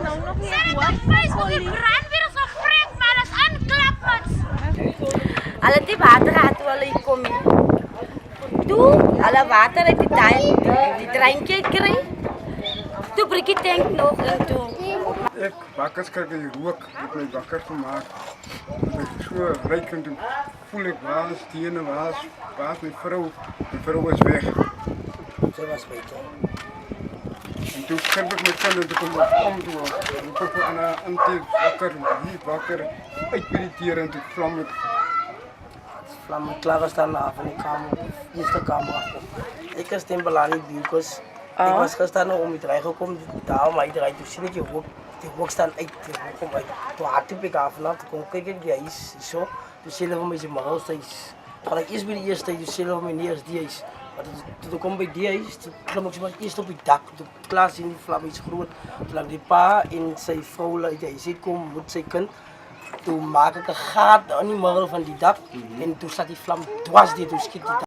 nou nog niet hoor. Facebook brandweer is op prik, maar dat is aanklappers. Alle die water had wel ik kom. Toe, alle water uit die drankje kry. Toe breek die tank nog en toe. Ek wakker skrik en rook, het my wakker gemaak. Ek so ryk en toe voel ek waar is die ene waar is my vrou is weg. Sy was buite. En toe skrik ek my kind en toe kom ek om toe. Roep ek aan 'n antie wakker, uit by die deur en toe vlam ek. Vlam klaar was dan af in die kamer, eerste kamer af. Ik is in Belani Biukos. Ik was gisteren om het rijden gekomen, daar maar iedereen toen zie ik je hoek staan uit, die hoek kom uit. Toen had ik af en toe kon ik kijken, die is zo. Toen zie je van mij zijn magels thuis. Toen ik eerst bij de eerste, toen zie je van mij niet eens die is. Maar toen ik kom bij die is, toen kwam ik eerst op het dak. Toen klaar zien die vlam is groot. Toen lag die pa en zijn vrouw uit die zit komen, moet zijn kind. Toen maak ik een gat aan die magel van die dak. En toen staat die vlam dwars die, toen schiet die dak.